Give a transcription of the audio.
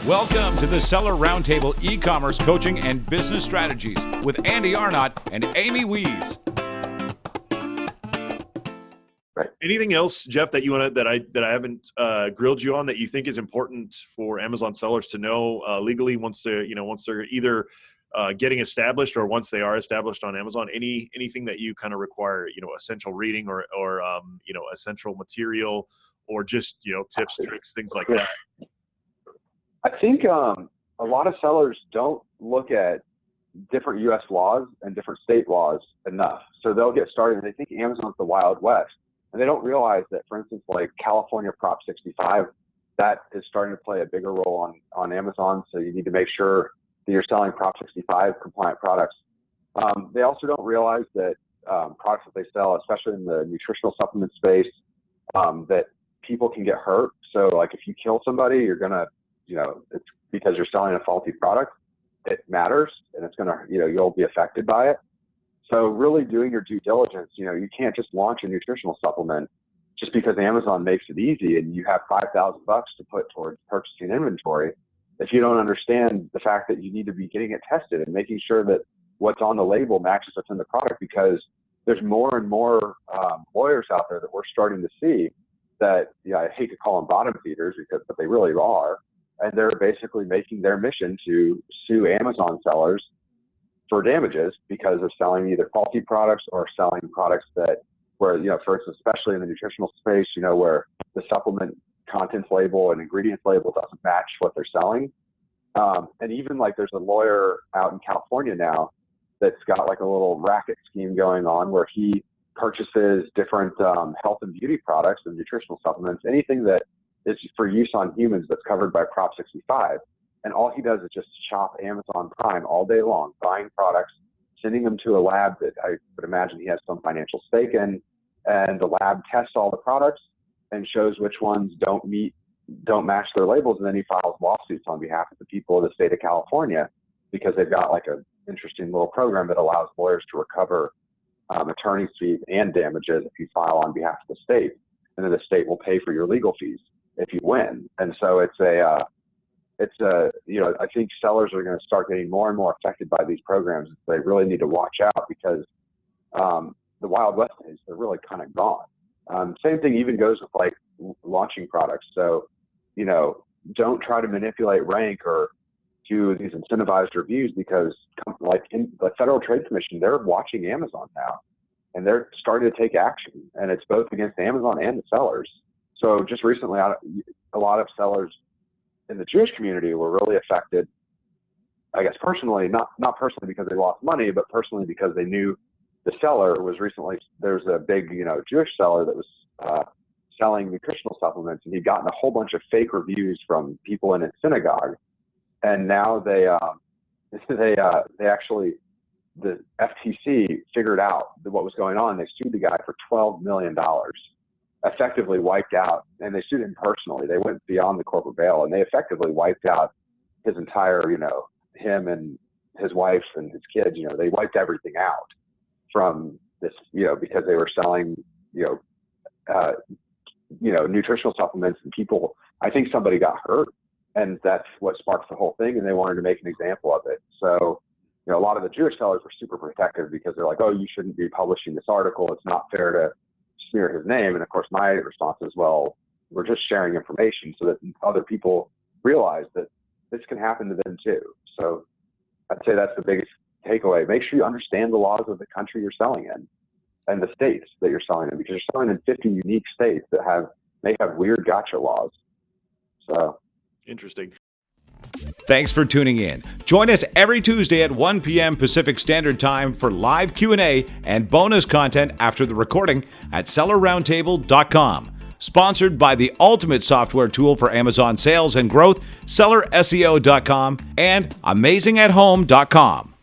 Welcome to the Seller Roundtable e-commerce coaching and business strategies with Andy Arnott and Amy Wees. Anything else, Jeff, that you want to that I haven't grilled you on that you think is important for Amazon sellers to know legally once they're either getting established or once they are established on Amazon? Anything that you kind of require, essential reading or essential material or just tips, tricks, things like that. I think a lot of sellers don't look at different U.S. laws and different state laws enough. So they'll get started and they think Amazon's the Wild West. And they don't realize that, for instance, like California Prop 65, that is starting to play a bigger role on Amazon. So you need to make sure that you're selling Prop 65 compliant products. They also don't realize that products that they sell, especially in the nutritional supplement space, that people can get hurt. So like if you kill somebody, you're going to, it's because you're selling a faulty product. It matters, and it's going to, you'll be affected by it. So really doing your due diligence, you can't just launch a nutritional supplement just because Amazon makes it easy and you have $5,000 to put towards purchasing inventory. If you don't understand the fact that you need to be getting it tested and making sure that what's on the label matches what's in the product, because there's more and more lawyers out there that we're starting to see that, I hate to call them bottom feeders but they really are. And they're basically making their mission to sue Amazon sellers for damages because of selling either faulty products or selling products that where, for instance, especially in the nutritional space, where the supplement contents label and ingredients label doesn't match what they're selling. And even like there's a lawyer out in California now that's got like a little racket scheme going on where he purchases different health and beauty products and nutritional supplements, anything that is for use on humans that's covered by Prop 65. And all he does is just shop Amazon Prime all day long, buying products, sending them to a lab that I would imagine he has some financial stake in. And the lab tests all the products and shows which ones don't match their labels. And then he files lawsuits on behalf of the people of the state of California because they've got like an interesting little program that allows lawyers to recover attorney's fees and damages if you file on behalf of the state. And then the state will pay for your legal fees if you win. And so I think sellers are going to start getting more and more affected by these programs. They really need to watch out because the Wild West days, they're really kind of gone. Same thing even goes with like launching products. So, don't try to manipulate rank or do these incentivized reviews because like in the Federal Trade Commission, they're watching Amazon now and they're starting to take action, and it's both against Amazon and the sellers. So just recently, a lot of sellers in the Jewish community were really affected, I guess personally, not personally because they lost money, but personally because they knew the seller was recently, there's a big, Jewish seller that was selling nutritional supplements, and he'd gotten a whole bunch of fake reviews from people in his synagogue. And now they actually, the FTC figured out what was going on. They sued the guy for $12 million. Effectively wiped out, and they sued him personally. They went beyond the corporate bail, and they effectively wiped out his entire, him and his wife and his kids. They wiped everything out from this, because they were selling, nutritional supplements, and people. I think somebody got hurt, and that's what sparked the whole thing. And they wanted to make an example of it. So, a lot of the Jewish sellers were super protective because they're like, oh, you shouldn't be publishing this article. It's not fair to smear his name. And of course my response is, well, we're just sharing information so that other people realize that this can happen to them too. So I'd say that's the biggest takeaway. Make sure you understand the laws of the country you're selling in and the states that you're selling in, because you're selling in 50 unique states that may have weird gotcha laws. So interesting. Thanks for tuning in. Join us every Tuesday at 1 p.m. Pacific Standard Time for live Q&A and bonus content after the recording at SellerRoundtable.com. Sponsored by the ultimate software tool for Amazon sales and growth, SellerSEO.com and AmazingAtHome.com.